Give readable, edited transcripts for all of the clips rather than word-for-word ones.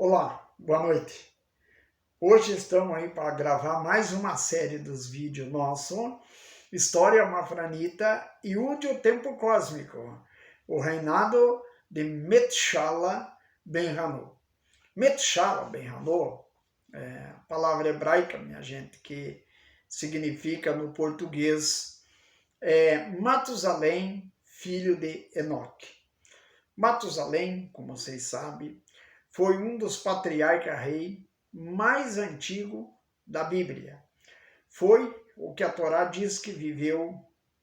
Olá, boa noite. Hoje estamos aí para gravar mais uma série dos vídeos nosso, História Mafranita e o Tempo Cósmico, o reinado de Medshala Ben Hanun. Medshala Ben Hanun é a palavra hebraica, minha gente, que significa no português Matusalém, filho de Enoque. Matusalém, como vocês sabem, foi um dos patriarcas rei mais antigo da Bíblia. Foi o que a Torá diz que viveu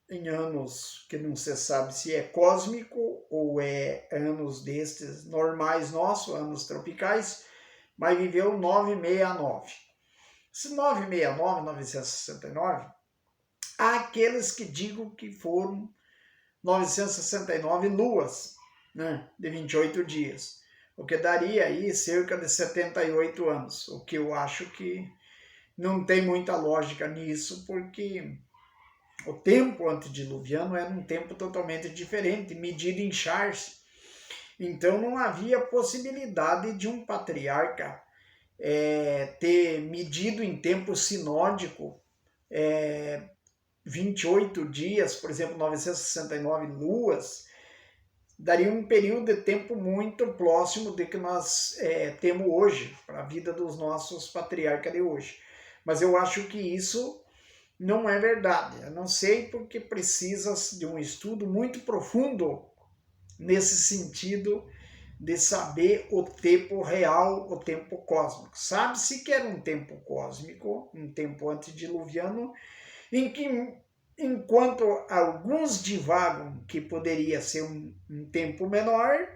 em anos que não se sabe se é cósmico ou é anos destes normais nossos, anos tropicais, mas viveu 969. Esse 969, 969, há aqueles que digam que foram 969 luas, né, de 28 dias. O que daria aí cerca de 78 anos, o que eu acho que não tem muita lógica nisso, porque o tempo antediluviano era um tempo totalmente diferente, medido em chars. Então não havia possibilidade de um patriarca ter medido em tempo sinódico 28 dias, por exemplo, 969 luas, daria um período de tempo muito próximo do que nós temos hoje, para a vida dos nossos patriarcas de hoje. Mas eu acho que isso não é verdade. Eu não sei, porque precisa de um estudo muito profundo nesse sentido de saber o tempo real, o tempo cósmico. Sabe-se que era um tempo cósmico, um tempo antediluviano, em que enquanto alguns divagam que poderia ser um tempo menor,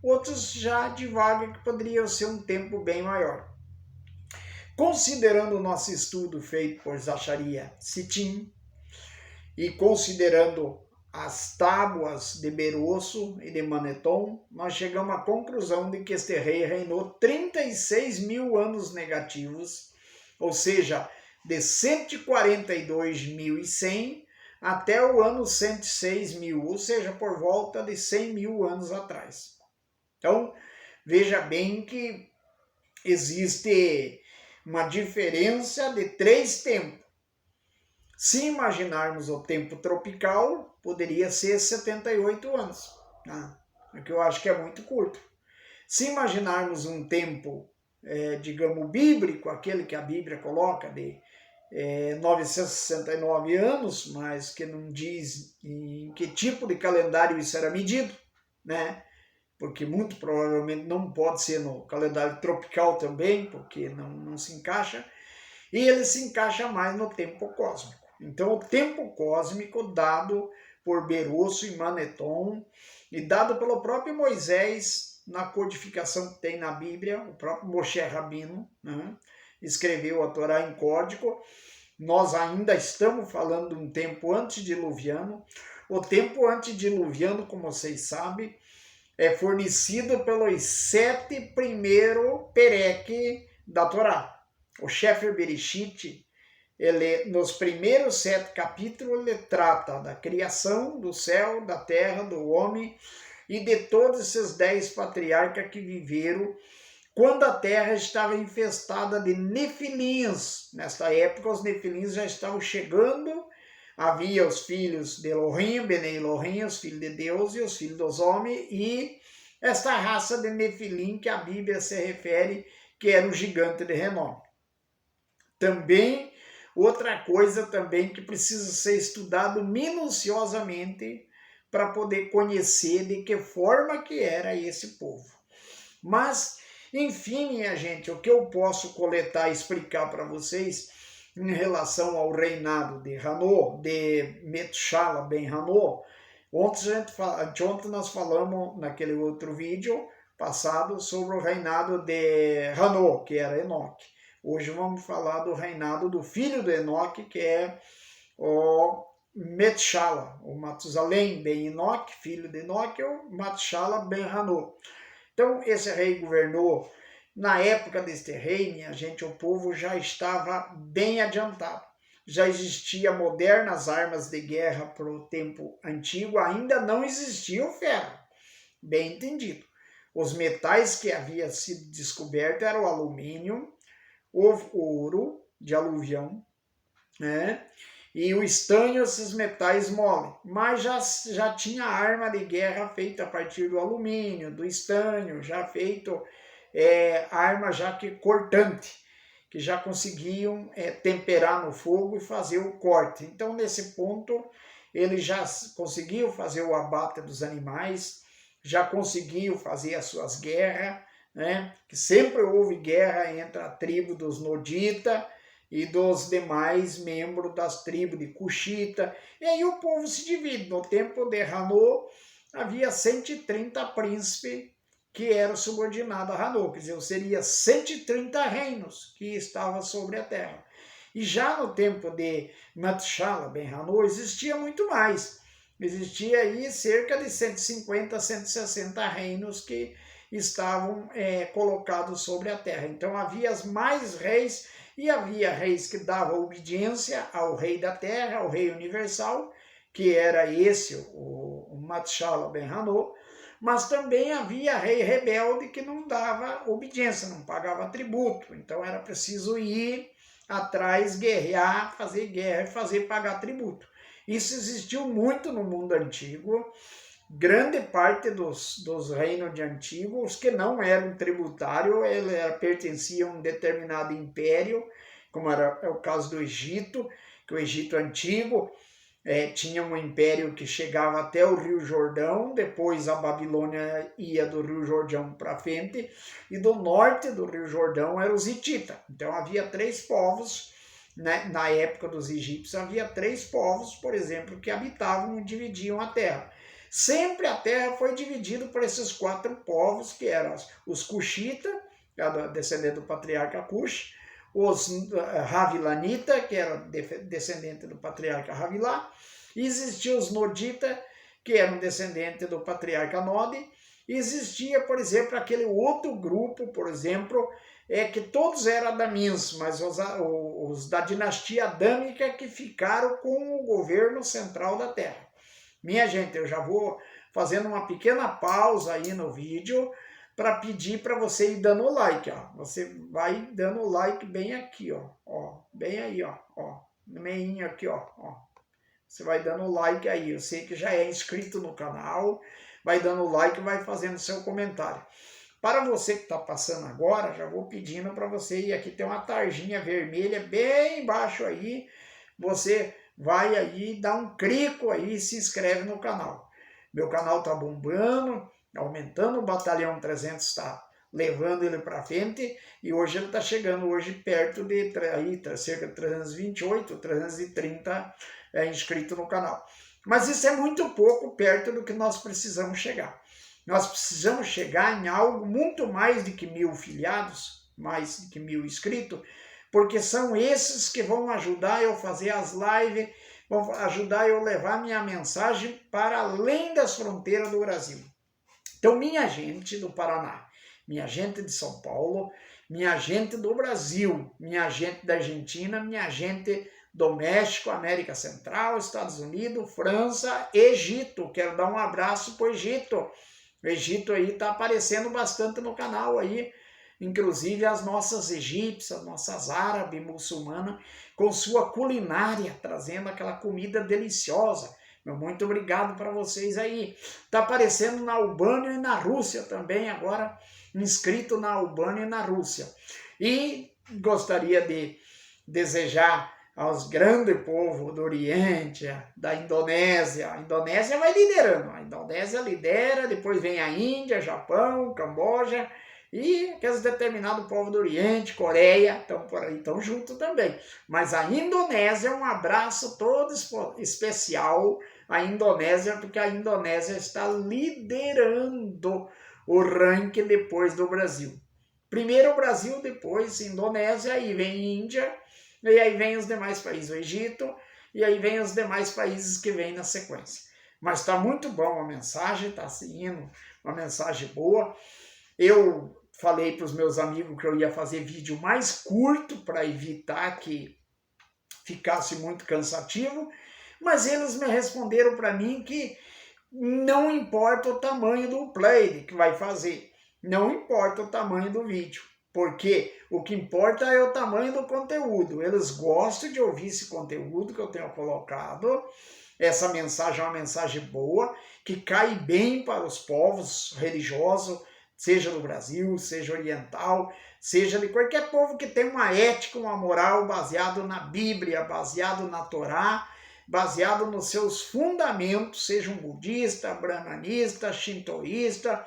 outros já divagam que poderia ser um tempo bem maior. Considerando o nosso estudo feito por Zacharia Sitchin e considerando as tábuas de Berosso e de Maneton, nós chegamos à conclusão de que este rei reinou 36 mil anos negativos, ou seja, de 142.100 até o ano 106 mil, ou seja, por volta de 100 mil anos atrás. Então, veja bem que existe uma diferença de 3 tempos. Se imaginarmos o tempo tropical, poderia ser 78 anos, né? O que eu acho que é muito curto. Se imaginarmos um tempo, digamos, bíblico, aquele que a Bíblia coloca de 969 anos, mas que não diz em que tipo de calendário isso era medido, né? Porque muito provavelmente não pode ser no calendário tropical também, porque não se encaixa, e ele se encaixa mais no tempo cósmico. Então, o tempo cósmico dado por Berosso e Maneton, e dado pelo próprio Moisés, na codificação que tem na Bíblia, o próprio Moshe Rabino, né, escreveu a Torá em código. Nós ainda estamos falando de um tempo antediluviano. O tempo antediluviano, como vocês sabem, é fornecido pelos 7 primeiros Perek da Torá. O Sefer Bereshit, ele, nos primeiros 7 capítulos, ele trata da criação do céu, da terra, do homem e de todos esses 10 patriarcas que viveram quando a terra estava infestada de nefilins. Nesta época, os nefilins já estavam chegando. Havia os filhos de Elohim, Bene Elohim, os filhos de Deus e os filhos dos homens, e esta raça de nefilim que a Bíblia se refere, que era o gigante de renome. Também, outra coisa também que precisa ser estudado minuciosamente para poder conhecer de que forma que era esse povo. Mas, enfim, minha gente, o que eu posso coletar e explicar para vocês em relação ao reinado de Hanun, de Medshala Ben Hanun, ontem nós falamos naquele outro vídeo passado sobre o reinado de Hanun, que era Enoque. Hoje vamos falar do reinado do filho de Enoque, que é o Medshala, o Matusalém Ben Enoque, filho de Enoque, o Medshala Ben Hanun. Então, esse rei governou. Na época deste rei, minha gente, o povo já estava bem adiantado. Já existiam modernas armas de guerra para o tempo antigo, ainda não existia o ferro, bem entendido. Os metais que havia sido descoberto eram o alumínio, o ouro de aluvião, né? E o estanho, esses metais mole. Mas já tinha arma de guerra feita a partir do alumínio, do estanho, já feito arma já que cortante, que já conseguiam temperar no fogo e fazer o corte. Então, nesse ponto, ele já conseguiu fazer o abate dos animais, já conseguiu fazer as suas guerras, né? Que sempre houve guerra entre a tribo dos Nodita e dos demais membros das tribos de Cushita. E aí o povo se divide. No tempo de Hanô, havia 130 príncipes que eram subordinados a Hanô, quer dizer, seria 130 reinos que estavam sobre a terra. E já no tempo de Matshala Ben Hanô existia muito mais. Existia aí cerca de 150, 160 reinos que estavam colocados sobre a terra. Então havia mais reis, e havia reis que davam obediência ao rei da terra, ao rei universal, que era esse, o Matshala Ben Hanô, mas também havia rei rebelde que não dava obediência, não pagava tributo. Então era preciso ir atrás, guerrear, fazer guerra e fazer pagar tributo. Isso existiu muito no mundo antigo. Grande parte dos reinos de antigo, os que não eram tributários, pertenciam a um determinado império, como era o caso do Egito, que o Egito antigo tinha um império que chegava até o Rio Jordão, depois a Babilônia ia do Rio Jordão para frente, e do norte do Rio Jordão eram os hititas. Então havia 3 povos, né? Na época dos egípcios havia 3 povos, por exemplo, que habitavam e dividiam a terra. Sempre a terra foi dividida por esses 4 povos, que eram os Cushita, descendente do patriarca Cush, os Havilanita, que era descendente do patriarca Havilá, e existiam os Nodita, que eram descendentes do patriarca Nod, e existia, por exemplo, aquele outro grupo, por exemplo, que todos eram adamins, mas os da dinastia adâmica que ficaram com o governo central da terra. Minha gente, eu já vou fazendo uma pequena pausa aí no vídeo para pedir para você ir dando o like, ó. Você vai dando o like bem aqui, ó, bem aí, ó, no meinho aqui, ó. Você vai dando o like aí. Eu sei que já é inscrito no canal, vai dando o like e vai fazendo seu comentário. Para você que está passando agora, já vou pedindo para você ir aqui, tem uma tarjinha vermelha bem embaixo aí, você vai aí, dá um clique aí e se inscreve no canal. Meu canal está bombando, aumentando, o Batalhão 300 está levando ele para frente, e hoje ele está chegando hoje perto de aí, cerca de 328, 330 inscritos no canal. Mas isso é muito pouco perto do que nós precisamos chegar. Nós precisamos chegar em algo muito mais de que 1000 filiados, mais de que 1000 inscritos, porque são esses que vão ajudar eu a fazer as lives, vão ajudar eu a levar minha mensagem para além das fronteiras do Brasil. Então, minha gente do Paraná, minha gente de São Paulo, minha gente do Brasil, minha gente da Argentina, minha gente do México, América Central, Estados Unidos, França, Egito. Quero dar um abraço para o Egito. O Egito aí está aparecendo bastante no canal aí, inclusive as nossas egípcias, nossas árabes, muçulmanas, com sua culinária, trazendo aquela comida deliciosa. Muito obrigado para vocês aí. Está aparecendo na Albânia e na Rússia também, agora inscrito na Albânia e na Rússia. E gostaria de desejar aos grandes povos do Oriente, da Indonésia. A Indonésia vai liderando. A Indonésia lidera, depois vem a Índia, Japão, Camboja e aqueles determinados povos do Oriente, Coreia, estão por aí, estão juntos também. Mas a Indonésia, um abraço todo especial à Indonésia, porque a Indonésia está liderando o ranking depois do Brasil. Primeiro o Brasil, depois a Indonésia, aí vem Índia, e aí vem os demais países, o Egito, e aí vem os demais países que vêm na sequência. Mas está muito bom a mensagem, está seguindo uma mensagem boa. Eu falei para os meus amigos que eu ia fazer vídeo mais curto para evitar que ficasse muito cansativo, mas eles me responderam para mim que não importa o tamanho do play que vai fazer. não importa o tamanho do vídeo, porque o que importa é o tamanho do conteúdo. Eles gostam de ouvir esse conteúdo que eu tenho colocado. Essa mensagem é uma mensagem boa, que cai bem para os povos religiosos, seja do Brasil, seja oriental, seja de qualquer povo que tem uma ética, uma moral baseado na Bíblia, baseado na Torá, baseado nos seus fundamentos, seja um budista, brahmanista, shintoísta,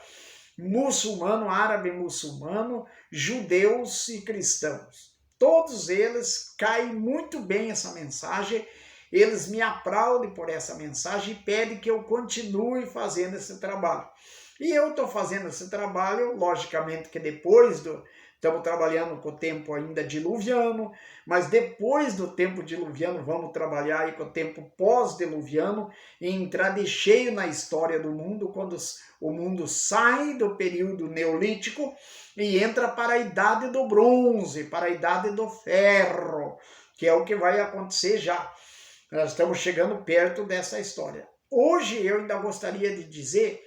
muçulmano, árabe muçulmano, judeus e cristãos. Todos eles caem muito bem essa mensagem, eles me aplaudem por essa mensagem e pedem que eu continue fazendo esse trabalho. E eu estou fazendo esse trabalho, logicamente que estamos trabalhando com o tempo ainda diluviano, mas depois do tempo diluviano vamos trabalhar aí com o tempo pós-diluviano e entrar de cheio na história do mundo, quando o mundo sai do período neolítico e entra para a idade do bronze, para a idade do ferro, que é o que vai acontecer já. Nós estamos chegando perto dessa história. Hoje eu ainda gostaria de dizer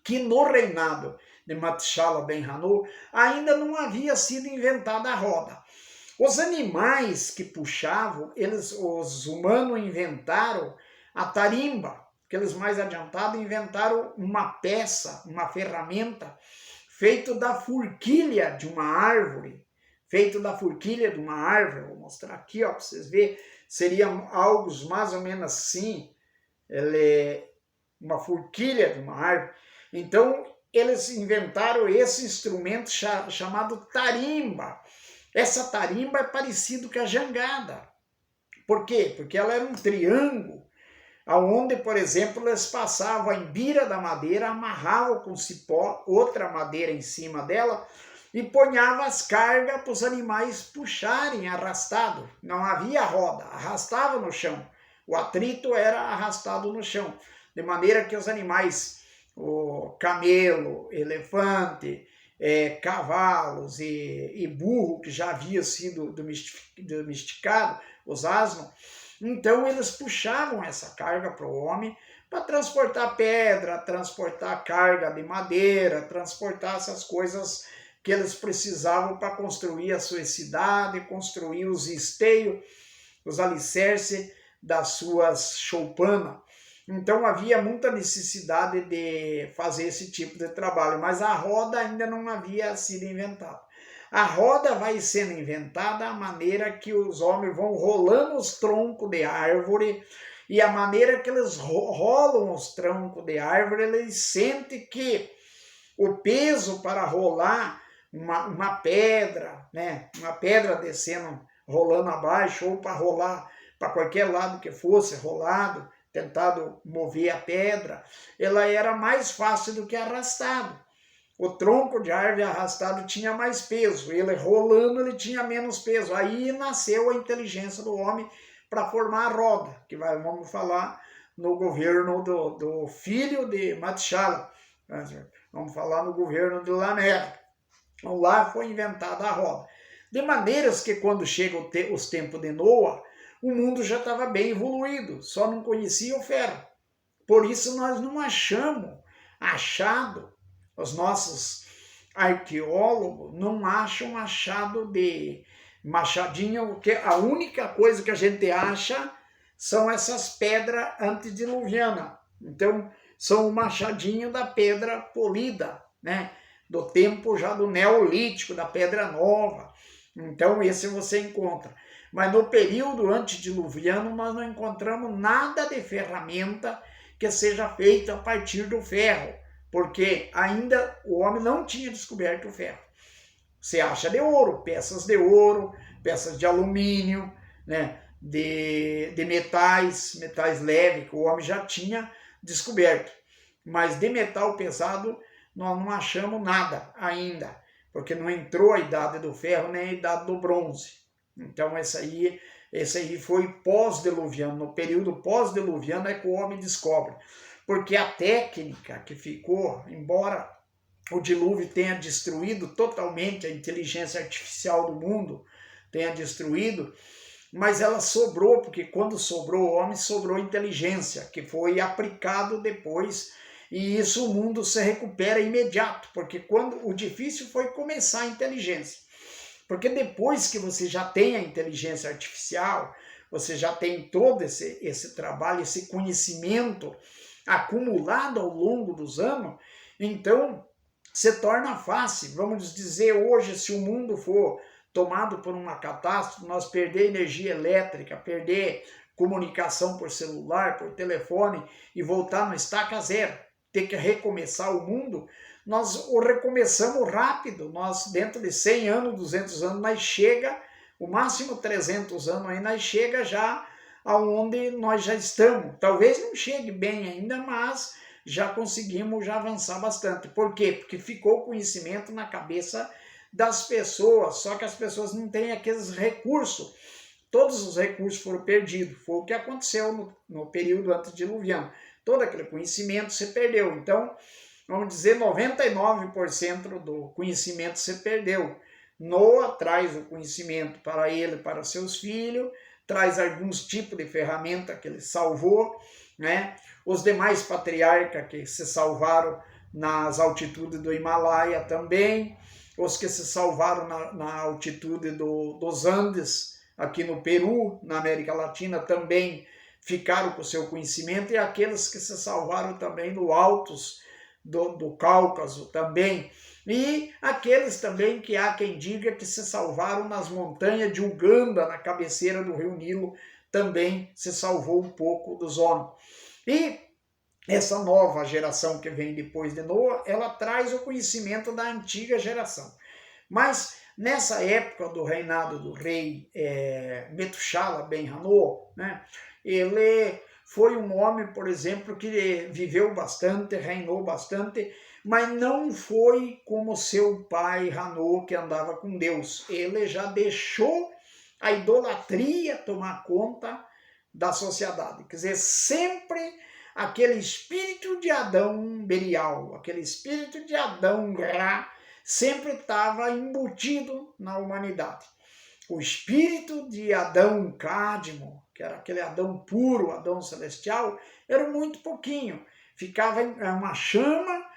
que no reinado de Matshala Ben Hanu ainda não havia sido inventada a roda. Os animais que puxavam, os humanos inventaram a tarimba, que eles mais adiantados inventaram uma peça, uma ferramenta, feito da forquilha de uma árvore, vou mostrar aqui para vocês verem, seriam algo mais ou menos assim, uma forquilha de uma árvore. Então, eles inventaram esse instrumento chamado tarimba. Essa tarimba é parecido com a jangada. Por quê? Porque ela era um triângulo, onde, por exemplo, eles passavam a embira da madeira, amarravam com cipó outra madeira em cima dela e ponhavam as cargas para os animais puxarem arrastado. Não havia roda, arrastava no chão. O atrito era arrastado no chão, de maneira que os animais, o camelo, elefante, cavalos e burro, que já havia sido domesticado, os asnos, então eles puxavam essa carga para o homem para transportar pedra, transportar carga de madeira, transportar essas coisas que eles precisavam para construir a sua cidade, construir os esteios, os alicerces das suas choupanas. Então havia muita necessidade de fazer esse tipo de trabalho, mas a roda ainda não havia sido inventada. A roda vai sendo inventada à maneira que os homens vão rolando os troncos de árvore, e a maneira que eles rolam os troncos de árvore, eles sentem que o peso para rolar uma pedra, né, uma pedra descendo, rolando abaixo, ou para rolar para qualquer lado que fosse rolado, tentado mover a pedra, ela era mais fácil do que arrastado. O tronco de árvore arrastado tinha mais peso, ele rolando ele tinha menos peso. Aí nasceu a inteligência do homem para formar a roda, que vamos falar no governo do filho de Matshala, vamos falar no governo de Lamer. Então, lá foi inventada a roda. De maneiras que quando chega os tempos de Noa, o mundo já estava bem evoluído, só não conhecia o ferro. Por isso nós não os nossos arqueólogos não acham achado de machadinho, porque a única coisa que a gente acha são essas pedras antediluvianas. Então, são o machadinho da pedra polida, né? Do tempo já do Neolítico, da Pedra Nova. Então, esse você encontra. Mas no período antediluviano, nós não encontramos nada de ferramenta que seja feita a partir do ferro, porque ainda o homem não tinha descoberto o ferro. Você acha de ouro, peças de alumínio, né, de metais leves, que o homem já tinha descoberto. Mas de metal pesado, nós não achamos nada ainda, porque não entrou a idade do ferro nem a idade do bronze. Então esse aí foi pós-diluviano. No período pós-diluviano é que o homem descobre. Porque a técnica que ficou, embora o dilúvio tenha destruído totalmente a inteligência artificial do mundo, tenha destruído, mas ela sobrou, porque quando sobrou o homem, sobrou a inteligência, que foi aplicado depois E isso o mundo se recupera imediato, porque quando o difícil foi começar a inteligência. Porque depois que você já tem a inteligência artificial, você já tem todo esse trabalho, esse conhecimento acumulado ao longo dos anos, então se torna fácil. Vamos dizer, hoje, se o mundo for tomado por uma catástrofe, nós perder energia elétrica, perder comunicação por celular, por telefone e voltar no estaca zero, ter que recomeçar o mundo, nós o recomeçamos rápido. Nós, dentro de 100 anos, 200 anos, nós chega, o máximo 300 anos aí, nós chega já aonde nós já estamos. Talvez não chegue bem ainda, mas já conseguimos já avançar bastante. Por quê? Porque ficou conhecimento na cabeça das pessoas, só que as pessoas não têm aqueles recursos. Todos os recursos foram perdidos. Foi o que aconteceu no período antediluviano. Todo aquele conhecimento se perdeu. Então, vamos dizer, 99% do conhecimento se perdeu. Noa traz o conhecimento para ele, para seus filhos, traz alguns tipos de ferramenta que ele salvou, né? Os demais patriarcas que se salvaram nas altitudes do Himalaia também, os que se salvaram na altitude dos Andes, aqui no Peru, na América Latina, também ficaram com o seu conhecimento, e aqueles que se salvaram também no altos do Cáucaso também, e aqueles também que há quem diga que se salvaram nas montanhas de Uganda, na cabeceira do rio Nilo, também se salvou um pouco dos homens. E essa nova geração que vem depois de Noa, ela traz o conhecimento da antiga geração. Mas nessa época do reinado do rei Metushala ben Hanô, né, ele foi um homem, por exemplo, que viveu bastante, reinou bastante, mas não foi como seu pai Hanô, que andava com Deus. Ele já deixou a idolatria tomar conta da sociedade. Quer dizer, sempre aquele espírito de Adão Belial, aquele espírito de Adão Ra, sempre estava embutido na humanidade. O espírito de Adão Cádmo, que era aquele Adão puro, Adão celestial, era muito pouquinho. Ficava uma chama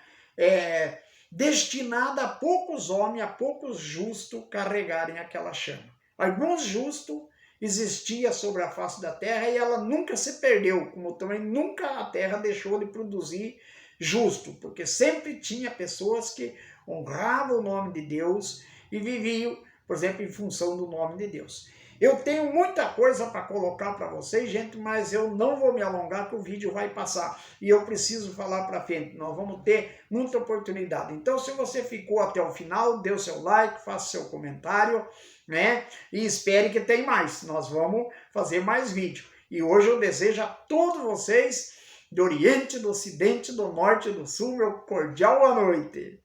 destinada a poucos homens, a poucos justos carregarem aquela chama. Alguns justos existia sobre a face da terra e ela nunca se perdeu, como também nunca a terra deixou de produzir justo, porque sempre tinha pessoas que honravam o nome de Deus e viviam, por exemplo, em função do nome de Deus. Eu tenho muita coisa para colocar para vocês, gente, mas eu não vou me alongar, que o vídeo vai passar. E eu preciso falar para frente, nós vamos ter muita oportunidade. Então, se você ficou até o final, dê o seu like, faça seu comentário, né? E espere que tem mais. Nós vamos fazer mais vídeo. E hoje eu desejo a todos vocês, do Oriente, do Ocidente, do Norte e do Sul, meu cordial boa noite.